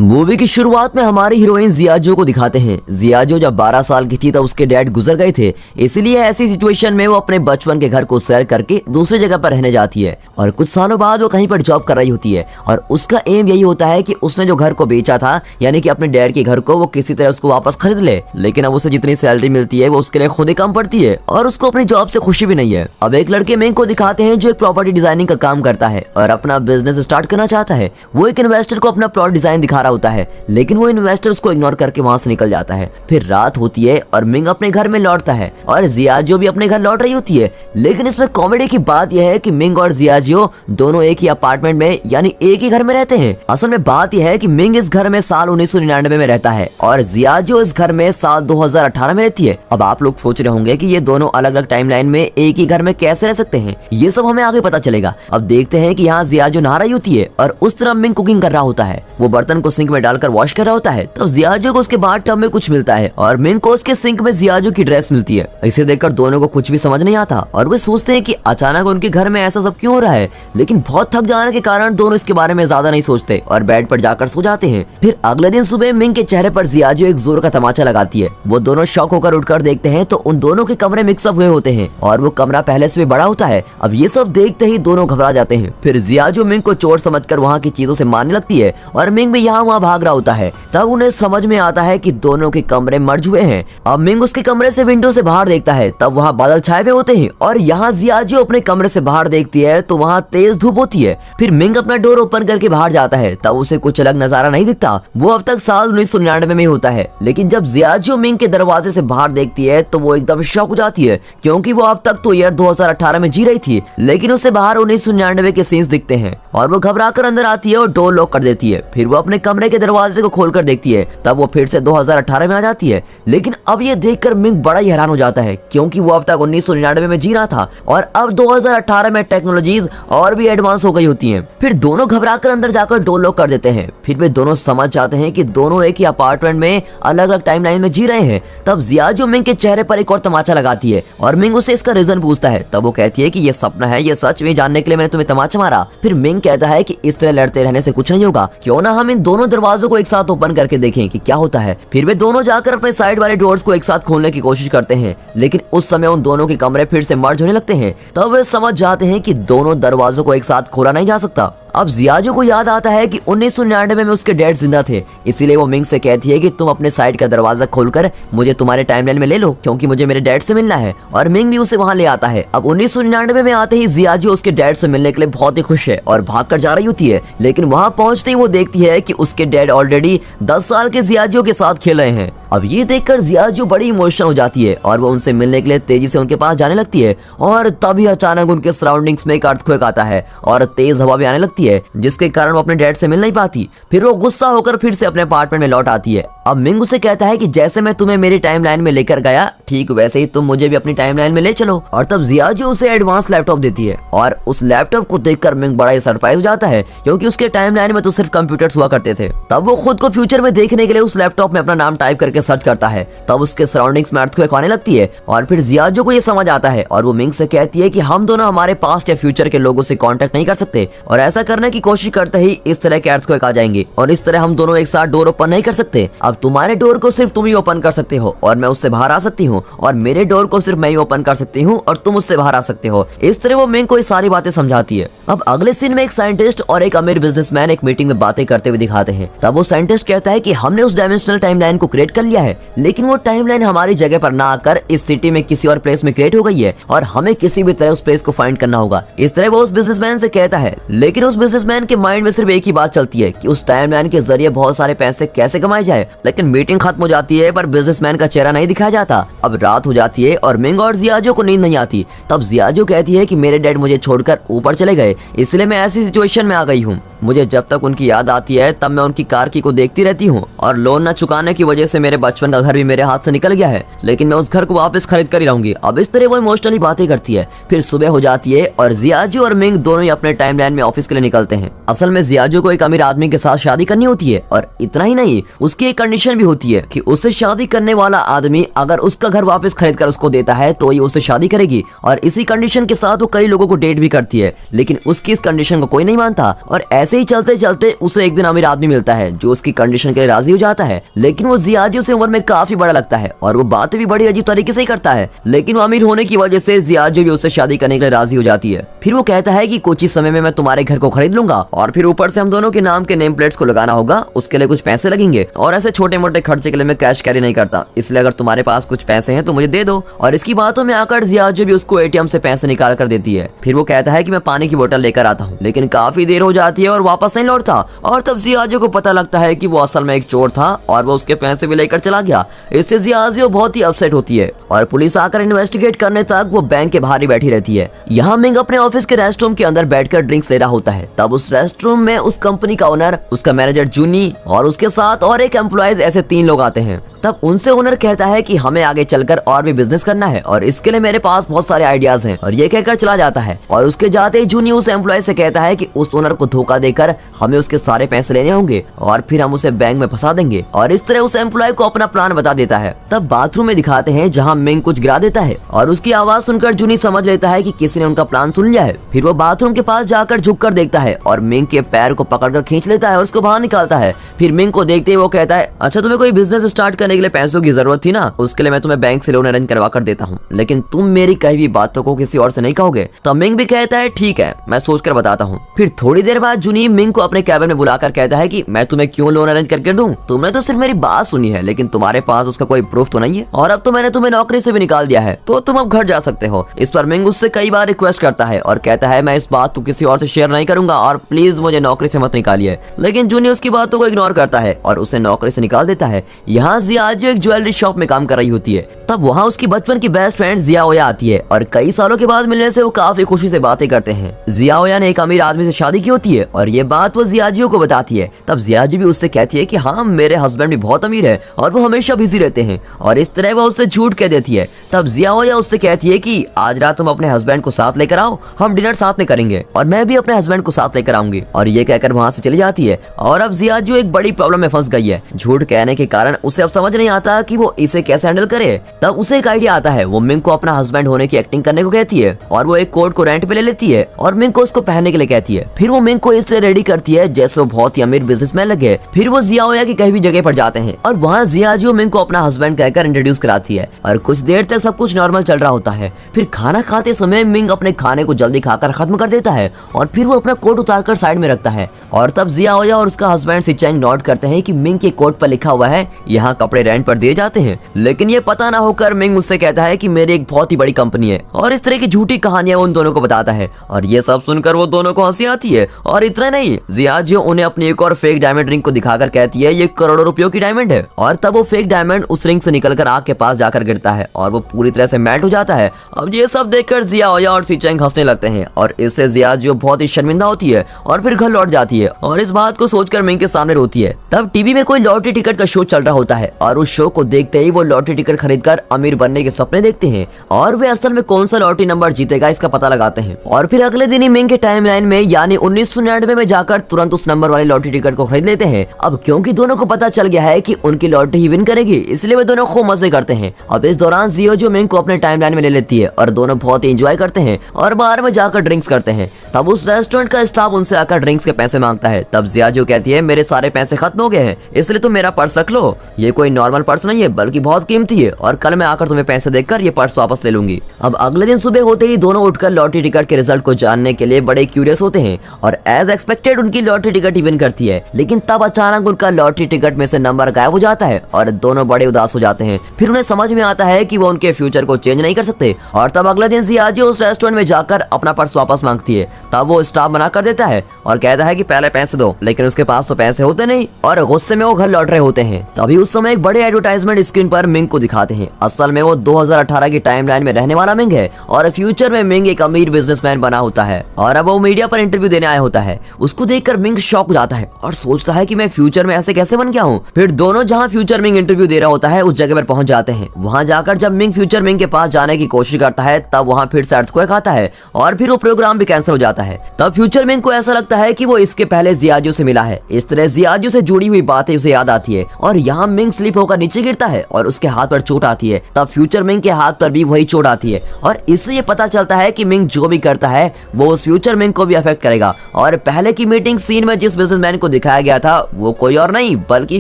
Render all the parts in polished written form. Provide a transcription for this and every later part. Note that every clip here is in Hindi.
मूवी की शुरुआत में हमारी हीरोइन जियाजो को दिखाते हैं। जियाजो जब 12 साल की थी तब उसके डैड गुजर गए थे, इसीलिए ऐसी सिचुएशन में वो अपने बचपन के घर को सेल करके दूसरी जगह पर रहने जाती है और कुछ सालों बाद वो कहीं पर जॉब कर रही होती है और उसका एम यही होता है कि उसने जो घर को बेचा था यानी कि अपने डैड के घर को वो किसी तरह उसको वापस खरीद ले। लेकिन अब उसे जितनी सैलरी मिलती है वो उसके लिए खुद ही कम पड़ती है और उसको अपनी जॉब से खुशी भी नहीं है। अब एक लड़के मिंग को दिखाते हैं जो एक प्रॉपर्टी डिजाइनिंग का काम करता है और अपना बिजनेस स्टार्ट करना चाहता है। वो एक इन्वेस्टर को अपना प्लॉट डिजाइन दिखा रहा होता है, लेकिन वो इन्वेस्टर उसको इग्नोर करके वहां से निकल जाता है। फिर रात होती है और मिंग अपने घर में लौटता है और जियाजो भी अपने घर लौट रही होती है। लेकिन इसमें कॉमेडी की बात यह है कि मिंग और जियाजो दोनों एक ही अपार्टमेंट में यानी एक ही घर में रहते हैं। असल में बात यह है कि मिंग इस घर में साल 1999 में रहता है और जियाजो इस घर में साल 2018 में रहती है। अब आप लोग सोच रहे होंगे कि ये दोनों अलग अलग टाइमलाइन में एक ही घर में कैसे रह सकते हैं, ये सब हमें आगे पता चलेगा। अब देखते हैं कि यहाँ जियाजो नहा रही होती है और उस तरफ मिंग कुकिंग कर रहा होता है। वो बर्तन को सिंक में डालकर वॉश कर रहा होता है। तब जियाजो को उसके बाथ टब में कुछ मिलता है और मिंग को उसके सिंक में जियाजो की ड्रेस मिलती है। इसे देखकर दोनों को कुछ भी समझ नहीं आता और वे सोचते हैं कि अचानक उनके घर में ऐसा सब क्यों हो रहा है। लेकिन बहुत थक जाने के कारण दोनों इसके बारे में ज्यादा नहीं सोचते और बेड पर जाकर सो जाते हैं। फिर अगले दिन सुबह मिंग के चेहरे पर जियाजो एक जोर का तमाचा लगाती है। वो दोनों शॉक होकर उठकर देखते हैं तो उन दोनों के कमरे मिक्सअप हुए होते हैं और वो कमरा पहले से भी बड़ा होता है। अब ये सब देखते ही दोनों घबरा जाते हैं। फिर जियाजो मिंग को चोर समझकर वहाँ की चीजों से मारने लगती है और मिंग भी यहाँ वहाँ भाग रहा होता है। तब उन्हें समझ में आता है कि दोनों के कमरे मर्ज हुए हैं। अब मिंग उसके कमरे से विंडो से बाहर देखता है, तब वहाँ बादल छाए हुए होते हैं और यहाँ जियाजो अपने कमरे से बाहर देखती है तो वहाँ तेज धूप होती है। फिर मिंग अपना डोर ओपन करके बाहर जाता है, तब उसे कुछ अलग नजारा नहीं दिखता। वो अब तक साल 1999 में होता है। लेकिन जब जियाजो मिंग के दरवाजे से बाहर देखती है तो वो एकदम शॉक हो जाती है, क्योंकि वो अब तक तो ईयर 2018 में जी रही थी, लेकिन उसे बाहर 1999 के सीन्स दिखते हैं और वो घबराकर अंदर आती है और डोर लॉक कर देती है। फिर वो अपने कमरे के दरवाजे को खोलकर देखती है, तब वो फिर से 2018 में आ जाती है। लेकिन अब ये देखकर मिंग बड़ा ही हैरान हो जाता है, क्योंकि वो अब तक 1999 में जी रहा था और अब 2018 में टेक्नोलॉजीज और भी एडवांस हो गई होती हैं। फिर दोनों घबराकर अंदर जाकर डोर लॉक कर देते हैं। फिर वे दोनों समझ जाते हैं कि दोनों एक ही अपार्टमेंट में अलग अलग टाइमलाइन में जी रहे हैं। तब जियाजो मिंग के चेहरे पर एक और तमाचा लगाती है और मिंग उसे इसका रीजन पूछता है। तब वो कहती है कि ये सपना है, ये सच में जानने के लिए मैंने तुम्हें तमाचा मारा। फिर मिंग कहता है कि इस तरह लड़ते रहने से कुछ नहीं होगा, क्यों ना हम इन दोनों दरवाजों को एक साथ ओपन करके देखें कि क्या होता है। फिर वे दोनों जाकर अपने साइड वाले डोर्स को एक साथ खोलने की कोशिश करते हैं, लेकिन उस समय उन दोनों के कमरे फिर से मर्ज होने लगते हैं। तब वे समझ जाते हैं कि दोनों दरवाजों को एक साथ खोला नहीं जा सकता। अब जियाजो को याद आता है कि 1999 में उसके डैड जिंदा थे, इसीलिए वो मिंग से कहती है कि तुम अपने साइड का दरवाजा खोलकर मुझे तुम्हारे टाइमलाइन में ले लो, क्योंकि मुझे मेरे डैड से मिलना है। और मिंग भी उसे वहां ले आता है। अब 1999 में आते ही जियाजो उसके डैड से मिलने के लिए बहुत ही खुश है और भागकर जा रही होती है। लेकिन वहां पहुंचते ही वो देखती है कि उसके डैड ऑलरेडी 10 साल के जियाजो के साथ खेल रहे हैं। अब ये देखकर जियाजो बड़ी इमोशनल हो जाती है और वो उनसे मिलने के लिए तेजी से उनके पास जाने लगती है और तभी अचानक उनके सराउंडिंग्स में एक अर्थक्वेक आता है और तेज हवा भी आने लगती है, जिसके कारण वो अपने डैड से मिल नहीं पाती। फिर वो गुस्सा होकर फिर से अपने अपार्टमेंट में लौट आती है। अब मिंग उसे कहता है कि जैसे मैं तुम्हें मेरी टाइमलाइन में लेकर गया, ठीक वैसे ही तुम मुझे भी अपनी टाइमलाइन में ले चलो। और तब जियाजो उसे एडवांस लैपटॉप देती है और उस लैपटॉप को देखकर मिंग बड़ा ही सरप्राइज हो जाता है, क्योंकि उसके टाइमलाइन में तो सिर्फ कंप्यूटर्स हुआ करते थे। तब वो खुद को फ्यूचर में देखने के लिए उस लैपटॉप में अपना नाम टाइप करके सर्च करता है। तब उसके सराउंडिंग्स में अर्थक्वेक आने लगती है और फिर जियाजो को ये समझ आता है और वो मिंग से कहती है कि हम दोनों हमारे पास्ट या फ्यूचर के लोगों से कांटेक्ट नहीं कर सकते और ऐसा करने की कोशिश करते ही इस तरह के अर्थक्वेक आ जाएंगे और इस तरह हम दोनों एक साथ डोर ओपन नहीं कर सकते। अब तुम्हारे डोर को सिर्फ तुम ही ओपन कर सकते हो और मैं उससे बाहर आ सकती हूँ, और मेरे डोर को सिर्फ मैं ही ओपन कर सकती हूँ और तुम उससे बाहर आ सकते हो। इस तरह वो मिंग को ये सारी बातें समझाती है। अब अगले सीन में एक साइंटिस्ट और एक अमीर बिजनेसमैन एक मीटिंग में बातें करते हुए दिखाते हैं। तब वो साइंटिस्ट कहता है कि हमने उस डायमेंशनल टाइमलाइन को क्रिएट कर लिया है, लेकिन वो टाइमलाइन हमारी जगह पर ना आकर इस सिटी में किसी और प्लेस में क्रिएट हो गई है और हमें किसी भी तरह उस प्लेस को फाइंड करना होगा। इस तरह वो उस बिजनेसमैन से कहता है, लेकिन उस बिजनेसमैन के माइंड में सिर्फ एक ही बात चलती है कि उस टाइमलाइन के जरिए बहुत सारे पैसे कैसे कमाए जाए। लेकिन मीटिंग खत्म हो जाती है पर बिजनेसमैन का चेहरा नहीं दिखाया जाता। अब रात हो जाती है और मिंग और जियाजो को नींद नहीं आती। तब जियाजो कहती है कि मेरे डैड मुझे छोड़कर ऊपर चले गए, इसलिए मैं ऐसी सिचुएशन में आ गई हूँ। मुझे जब तक उनकी याद आती है तब मैं उनकी कार की को देखती रहती हूँ और लोन न चुकाने की वजह से मेरे बचपन का घर भी मेरे हाथ से निकल गया है, लेकिन मैं उस घर को वापस खरीद कर ही रहूंगी। अब इस तरह वो इमोशनली बातें करती है। फिर सुबह हो जाती है और जियाजो और मिंग दोनों ही अपने टाइमलाइन में ऑफिस के लिए निकलते हैं। असल में जियाजो को एक अमीर आदमी के साथ शादी करनी होती है और इतना ही नहीं, उसकी एक कंडीशन भी होती है कि उससे शादी करने वाला आदमी अगर उसका घर वापस खरीद कर उसको देता है तो ये उससे शादी करेगी। और इसी कंडीशन के साथ वो कई लोगों को डेट भी करती है, लेकिन उसकी इस कंडीशन को कोई नहीं मानता और ऐसे ही चलते चलते उसे एक दिन अमीर आदमी मिलता है जो उसकी कंडीशन के लिए राजी हो जाता है। लेकिन वो जियाजियो से उम्र में काफी बड़ा लगता है और वो बातें भी बड़ी अजीब तरीके से ही करता है। लेकिन वो अमीर होने की वजह से जियाजियो भी उससे शादी करने के लिए राजी हो जाती है। फिर वो कहता है कि कुछ ही समय में मैं तुम्हारे घर को खरीद लूंगा और फिर ऊपर से हम दोनों के नाम के नेम प्लेट्स को लगाना होगा, उसके लिए कुछ पैसे लगेंगे और ऐसे छोटे मोटे खर्चे के लिए मैं कैश कैरी नहीं करता, इसलिए अगर तुम्हारे पास कुछ पैसे हैं तो मुझे दे दो। और इसकी बातों में आकर जियाजियो भी उसको एटीएम से पैसे निकाल कर देती है। फिर वो कहता है कि मैं पानी की बोतल लेकर आता हूँ, लेकिन काफी देर हो जाती है और वापस नहीं लौटता। और तब जियाजियो को पता लगता है कि वो असल में एक चोर था और वो उसके पैसे भी लेकर चला गया। इससे जियाजियो बहुत ही अपसेट होती है और पुलिस आकर इन्वेस्टिगेट करने तक वो बैंक के बाहर ही बैठी रहती है। यहाँ मिंग अपने ऑफिस के रेस्टरूम के अंदर बैठकर ड्रिंक्स ले रहा होता है। तब उस रेस्टरूम में उस कंपनी का ओनर, उसका मैनेजर जूनी और उसके साथ और एक एम्प्लॉइज, ऐसे 3 लोग आते हैं। तब उनसे ओनर कहता है कि हमें आगे चलकर और भी बिजनेस करना है और इसके लिए मेरे पास बहुत सारे आइडियाज हैं, और ये कहकर चला जाता है। और उसके जाते ही जूनी उस एम्प्लॉय से कहता है कि उस ओनर को धोखा देकर हमें उसके सारे पैसे लेने होंगे और फिर हम उसे बैंक में फंसा देंगे, और इस तरह उस एम्प्लॉय को अपना प्लान बता देता है। तब बाथरूम में दिखाते हैं जहाँ मिंग कुछ गिरा देता है और उसकी आवाज सुनकर जूनी समझ लेता है कि किसी ने उनका प्लान सुन लिया है। फिर वो बाथरूम के पास जाकर झुककर देखता है और मिंग के पैर को पकड़कर खींच लेता है और उसको बाहर निकालता है। फिर मिंग को देखते ही वो कहता है, अच्छा तुम्हें कोई बिजनेस स्टार्ट करने के लिए पैसों की जरूरत थी ना, उसके लिए मैं तुम्हें बैंक से लोन अरेंज करवा कर देता हूँ, लेकिन तुम मेरी कही हुई बातों को किसी और से नहीं कहोगे। तब मिंग भी कहता है ठीक है, मैं सोचकर बताता हूँ। फिर थोड़ी देर बाद जूनी मिंग को अपने कैबिन में बुलाकर कहता है कि मैं तुम्हें क्यों लोन अरेंज करके दूं, तुमने तो सिर्फ मेरी बात सुनी है लेकिन तुम्हारे पास उसका कोई प्रूफ तो नहीं है, और अब तो मैंने तुम्हें नौकरी से भी निकाल दिया है, तो तुम अब घर जा सकते हो। इस पर मिंग उससे कई बार रिक्वेस्ट करता है और कहता है मैं इस बात को किसी और से शेयर नहीं करूंगा और प्लीज मुझे नौकरी से मत निकालिए। लेकिन जूनी उसकी बातों को इग्नोर करता है और उसे नौकरी से निकाल देता है। यहाँ जियाजियो एक ज्वेलरी शॉप में काम कर रही होती है। तब वहाँ उसकी बचपन की बेस्ट फ्रेंड जियाओया आती है और कई सालों के बाद मिलने से वो काफी खुशी से बातें करते हैं। जियाओया ने एक अमीर आदमी से शादी की होती है और ये बात वो जियाजियो को बताती है। तब जियाजियो भी उससे कहती है कि हाँ मेरे हस्बैंड भी बहुत अमीर है और वो हमेशा बिजी रहते हैं, और इस तरह वो उससे झूठ कह देती है। तब जियाओया उससे कहती है कि आज रात तुम अपने हस्बैंड को साथ लेकर आओ, हम डिनर साथ में करेंगे और मैं भी अपने हस्बैंड को साथ लेकर आऊंगी, और ये कहकर वहाँ से चली जाती है। और अब जियाजियो एक बड़ी प्रॉब्लम में फंस गई है। झूठ कहने के कारण उसे अब समझ नहीं आता कि वो इसे कैसे हैंडल करे। तब उसे एक आइडिया आता है। वो मिंग को अपना हस्बैंड होने की एक्टिंग करने को कहती है और वो एक कोट को रेंट पे ले लेती है और मिंग को उसको पहनने के लिए कहती है। फिर वो मिंग को इस तरह रेडी करती है जैसे वो बहुत ही अमीर बिजनेसमैन लगे। फिर वो जियाओया की कहीं भी जगह पर जाते हैं और वहाँ जियाजियो मिंग को अपना हस्बैंड कहकर इंट्रोड्यूस कराती है और कुछ देर तक सब कुछ नॉर्मल चल रहा होता है। फिर खाना खाते समय मिंग अपने खाने को जल्दी खाकर खत्म कर देता है और फिर वो अपना कोट उतारकर साइड में रखता है। और तब जियाओया और उसका हस्बैंड सिचेंग नोट करते हैं कि मिंग के कोट पर लिखा हुआ है यहाँ कपड़े रेंट पर दिए जाते हैं। लेकिन ये पता ना होकर मिंग उससे कहता है कि मेरी एक बहुत ही बड़ी कंपनी है, और इस तरह की झूठी कहानियां उन दोनों को बताता है। और ये सब सुनकर वो दोनों को हंसी आती है। और इतना नहीं, जियाजियो उन्हें अपनी एक और फेक डायमंड रिंग को दिखाकर कहती है ये करोड़ों रुपयों की डायमंड है। और तब वो फेक डायमंड उस रिंग से निकलकर आग के पास जाकर गिरता है और वो पूरी तरह से मेल्ट हो जाता है। अब ये सब देखकर जियाओया और सिचेंग हंसने लगते हैं और इससे जियाजियो बहुत ही शर्मिंदा होती है और फिर घर लौट जाती है और इस बात को सोचकर मिंग के सामने रोती है। तब टीवी में कोई लॉटरी टिकट का शो चल रहा होता है और उस शो को देखते ही वो लॉटरी टिकट खरीदकर अमीर बनने के सपने देखते हैं और वे असल में कौन सा लॉटरी नंबर जीतेगा इसका पता लगाते हैं। और फिर अगले दिन ही मिंग के टाइमलाइन में यानी 1999 में जाकर तुरंत उस नंबर वाली लॉटरी टिकट को खरीद लेते हैं। अब क्योंकि दोनों को पता चल गया है कि उनकी लॉटरी ही विन करेगी, इसलिए वे दोनों खूब मजे करते हैं। अब इस दौरान जियाजियो मिंग को अपने टाइमलाइन में ले लेती है और दोनों बहुत ही एंजॉय करते हैं और बाहर में जाकर ड्रिंक्स करते हैं। तब उस रेस्टोरेंट का स्टाफ उनसे आकर ड्रिंक्स के पैसे मांगता है। तब जियाजियो कहती है मेरे सारे पैसे खत्म हो गए हैं, इसलिए तुम मेरा पर्स रख लो, ये कोई नॉर्मल पर्स नहीं है बल्कि बहुत कीमती है, और कल मैं आकर तुम्हें पैसे देकर ये पर्स वापस ले लूंगी। अब अगले दिन सुबह होते ही दोनों उठकर लॉटरी टिकट के रिजल्ट को जानने के लिए बड़े क्यूरियस होते हैं और एज एक्सपेक्टेड उनकी लॉटरी टिकट ही विन करती है। लेकिन तब अचानक उनका लॉटरी टिकट में से नंबर गायब हो जाता है और दोनों बड़े उदास हो जाते हैं। फिर उन्हें समझ में आता है कि वो उनके फ्यूचर को चेंज नहीं कर सकते। और तब अगले दिन जियाजियो उस रेस्टोरेंट में जाकर अपना पर्स वापस मांगती है। तब वो स्टाफ मना कर देता है और कहता है कि पहले पैसे दो, लेकिन उसके पास तो पैसे होते नहीं और गुस्से में वो घर लौट रहे होते हैं। तभी उस समय एक बड़े एडवर्टाइजमेंट स्क्रीन पर मिंग को दिखाते हैं। असल में वो 2018 की टाइमलाइन में रहने वाला मिंग है और फ्यूचर में मिंग एक अमीर बिजनेसमैन बना होता है और अब वो मीडिया पर इंटरव्यू देने आया होता है। उसको देखकर मिंग शॉक हो जाता है और सोचता है कि मैं फ्यूचर में ऐसे कैसे बन गया हूँ। फिर दोनों जहाँ फ्यूचर मिंग इंटरव्यू दे रहा होता है उस जगह पर पहुंच जाते हैं। वहाँ जाकर जब मिंग फ्यूचर मिंग के पास जाने की कोशिश करता है तब वहाँ फिर से अर्थक्वेक आता है और फिर वो प्रोग्राम भी कैंसिल हो जाता है। तब फ्यूचर मिंग को ऐसा लगता है कि वो इसके पहले जियाजियो से मिला है। इस तरह जियाजियो से जुड़ी हुई बातें उसे याद आती है और यहाँ मिंग स्लीप स्लिप होकर नीचे गिरता है और उसके हाथ पर चोट आती है। तब फ्यूचर मिंग के हाथ पर भी वही चोट आती है और इससे ये पता चलता है कि मिंग जो भी करता है वो उस फ्यूचर मिंग को भी अफेक्ट करेगा। और पहले की मीटिंग सीन में जिस बिजनेसमैन को दिखाया गया था वो कोई और नहीं बल्कि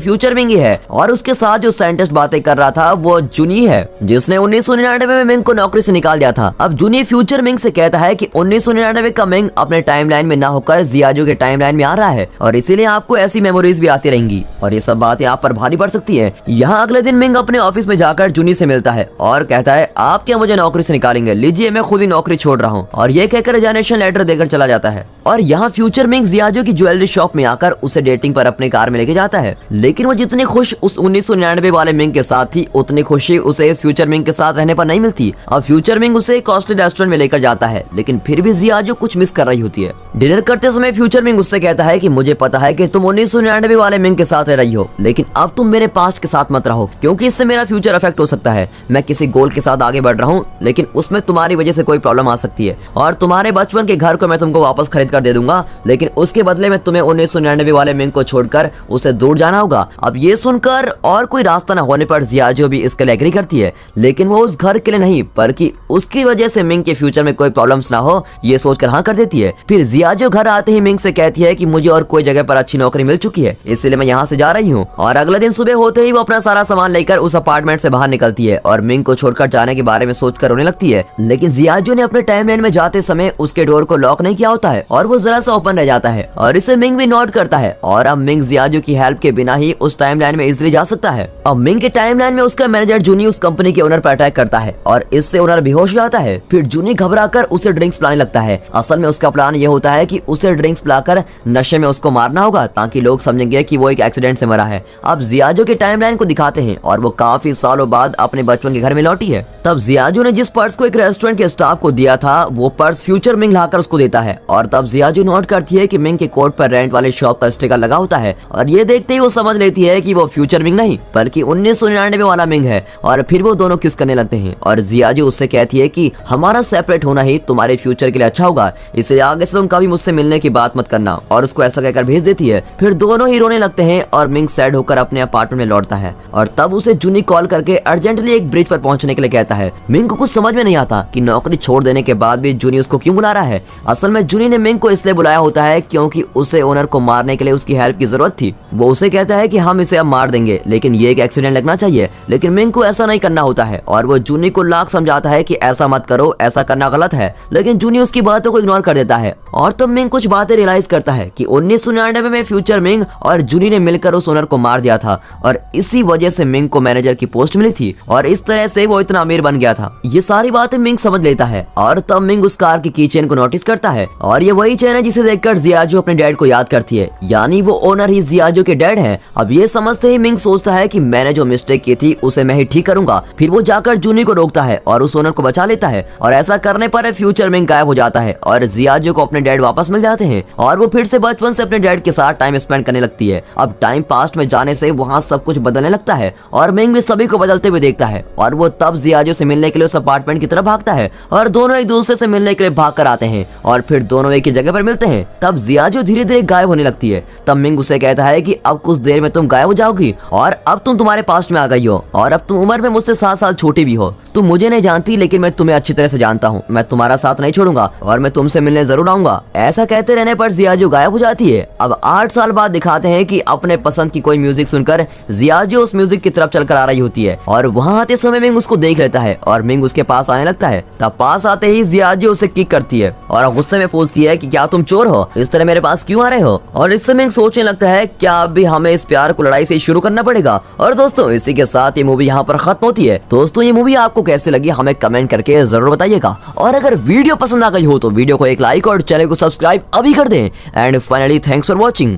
फ्यूचर मिंग ही है और उसके साथ जो साइंटिस्ट बातें कर रहा था वो जूनी है, जिसने 1999 में मिंग को नौकरी से निकाल दिया था। अब जूनी फ्यूचर मिंग से कहता है कि 1999 का मिंग अपने टाइमलाइन में ना होकर जियाजो के टाइमलाइन में आ रहा है और इसीलिए आपको ऐसी मेमोरीज भी आती रहेंगी और ये सब बातें आप पर भारी पड़ सकती है। यहाँ अगले दिन मिंग अपने ऑफिस में जाकर जूनी से मिलता है और कहता है आप क्या मुझे नौकरी से निकालेंगे, लीजिए मैं खुद ही नौकरी छोड़ रहा हूँ, और ये कहकर रिजाइनेशन लेटर देकर चला जाता है। और यहाँ फ्यूचर मिंग जियाजो की ज्वेलरी शॉप में आकर उसे डेटिंग पर अपने कार में लेके जाता है, लेकिन वो जितनी खुश उस 1999 वाले मिंग के साथ थी उतनी खुशी उसे इस फ्यूचर मिंग के साथ रहने पर नहीं मिलती। अब फ्यूचर मिंग उसे एक कॉस्टली रेस्टोरेंट में लेकर जाता है, लेकिन फिर भी जियाजो कुछ मिस कर रही होती है। डिनर करते समय फ्यूचर मिंग उससे कहता है कि मुझे पता है कि तुम 1999 वाले मिंग के साथ रह रही हो, लेकिन अब तुम मेरे पास्ट के साथ मत रहो क्योंकि इससे मेरा फ्यूचर अफेक्ट हो सकता है। मैं किसी गोल के साथ आगे बढ़ रहा हूँ लेकिन उसमें तुम्हारी वजह से कोई प्रॉब्लम आ सकती है और तुम्हारे बचपन के घर को मैं तुमको वापस खरीद कर दे दूंगा, लेकिन उसके बदले में तुम्हें 1999 वाले मिंग को छोड़कर उसे दूर जाना होगा। अब ये सुनकर और कोई रास्ता न होने पर जियाजो भी इसके लिए एग्री करती है, लेकिन वो उस घर के लिए नहीं बल्कि उसकी वजह से मिंग के फ्यूचर में कोई प्रॉब्लम्स ना हो ये सोचकर हाँ कर देती है। फिर जियाजो घर आते ही मिंग से कहती है कि मुझे और कोई जगह पर अच्छी नौकरी मिल चुकी है इसलिए मैं यहाँ से जा रही हूँ। और अगले दिन सुबह होते ही वो अपना सारा सामान लेकर उस अपार्टमेंट से बाहर निकलती है और मिंग को छोड़कर जाने के बारे में सोचकर रोने लगती है, लेकिन जियाजो ने अपने टाइमलाइन में जाते समय उसके डोर को लॉक नहीं किया होता है और वो जरा सा ओपन रह जाता है और इसे मिंग भी नोट करता है और अब मिंग जियाजो की हेल्प के बिना ही उस टाइमलाइन में इजीली जा सकता है। अब मिंग के टाइमलाइन में उसका मैनेजर जूनी उस कंपनी के ओनर पर अटैक करता है और इससे ओनर बेहोश हो जाता है। फिर जूनी घबराकर उसे ड्रिंक्स पिलाने लगता है। असल में उसका प्लान ये होता है कि उसे ड्रिंक्स पिलाकर नशे में उसको मारना होगा ताकि लोग समझेंगे कि वो एक एक्सीडेंट से मरा है। अब जियाजो के टाइमलाइन को दिखाते हैं और वो काफी सालों बाद अपने बचपन के घर में लौटी है। तब जियाजो ने जिस पर्स को एक रेस्टोरेंट के स्टाफ को दिया था वो पर्स फ्यूचर मिंग लाकर उसको देता है और तब जियाजो नोट करती है कि मिंग के कोट पर रेंट वाले शॉप का स्टिकर लगा होता है और ये देखते ही वो समझ लेती है कि वो फ्यूचर मिंग नहीं बल्कि 1999 वाला मिंग है और फिर वो दोनों किस करने लगते हैं और जियाजो उससे कहती है कि हमारा सेपरेट होना ही तुम्हारे फ्यूचर के लिए अच्छा होगा, इसलिए आगे से तुम कभी मुझसे मिलने की बात मत करना, और उसको ऐसा कहकर भेज देती है। फिर दोनों ही रोने लगते हैं और मिंग सैड होकर अपने अपार्टमेंट में लौटता है और तब उसे जूनी कॉल करके अर्जेंटली एक ब्रिज पर पहुंचने के लिए कहता है। मिंग को कुछ समझ में नहीं आता कि नौकरी छोड़ देने के बाद भी जूनी उसको क्यों बुला रहा है। असल में जूनी ने मिंग को इसलिए बुलाया होता है क्योंकि उसे ओनर को मारने के लिए उसकी हेल्प की जरूरत थी। वो उसे कहता है कि हम इसे अब मार देंगे लेकिन ये एक एक्सीडेंट लगना चाहिए, लेकिन मिंग को ऐसा नहीं करना होता है और वो जूनी को लाख समझाता है कि ऐसा मत करो, ऐसा करना गलत है, लेकिन जूनी उसकी बातों को इग्नोर कर देता है। और तब मिंग कुछ बातें रियलाइज करता है कि 1999 में फ्यूचर मिंग और जूनी ने मिलकर उस ओनर को मार दिया था और इसी वजह से मिंग को मैनेजर की पोस्ट मिली थी और इस तरह से वो इतना अमीर बन गया था। ये सारी बातें मिंग समझ लेता है और तब मिंग उस कार की कीचेन को नोटिस करता है और ये वही चेन है जिसे देखकर जियाजो अपने डैड को याद करती है, यानी वो ओनर ही जियाजो के डैड है। अब ये समझते ही मिंग सोचता है कि मैंने जो मिस्टेक की थी उसे मैं ही ठीक करूंगा। फिर वो जाकर जूनी को रोकता है और उस ओनर को बचा लेता है और ऐसा करने पर फ्यूचर मिंग गायब हो जाता है और जियाजो को अपने डैड वापस मिल जाते हैं और वो फिर से बचपन से अपने डैड के साथ टाइम स्पेंड करने लगती है। अब टाइम पास्ट में जाने से वहाँ सब कुछ बदलने लगता है और मिंग भी सभी को बदलते हुए देखता है और वो तब जियाजो से मिलने के लिए उस अपार्टमेंट की तरफ भागता है और दोनों एक दूसरे से मिलने के लिए भाग कर आते हैं और फिर दोनों एक ही जगह पर मिलते हैं। तब जियाजो धीरे धीरे गायब होने लगती है। तब मिंग उसे कहता है कि अब कुछ देर में तुम गायब हो जाओगी और अब तुम तुम्हारे पास्ट में आ गई हो और अब तुम उम्र में मुझसे 7 साल छोटी भी हो। तुम मुझे नहीं जानती लेकिन मैं तुम्हें अच्छी तरह से जानता हूँ, मैं तुम्हारा साथ नहीं छोड़ूंगा और मैं तुमसे मिलने जरूर आऊंगा। ऐसा कहते रहने पर जियाजो गायब हो जाती है। अब 8 साल बाद दिखाते हैं कि अपने पसंद की कोई म्यूजिक सुनकर जियाजो उस म्यूजिक की तरफ चलकर आ रही होती है और वहाँ आते समय मिंग उसको देख लेता है और मिंग उसके पास आने लगता है। तब पास आते ही जियाजो उसे किक करती है और गुस्से में पूछती है कि क्या तुम चोर हो, इस तरह मेरे पास क्यों आ रहे हो। और इससे मिंग सोचने लगता है क्या अब भी हमें इस प्यार को लड़ाई से शुरू करना पड़ेगा। और दोस्तों इसी के साथ ये मूवी यहाँ पर खत्म होती है। दोस्तों ये मूवी आपको कैसे लगी हमें कमेंट करके जरूर बताइएगा और अगर वीडियो पसंद आ गई हो तो वीडियो को एक लाइक और चैनल को सब्सक्राइब अभी कर दें। And finally thanks for watching.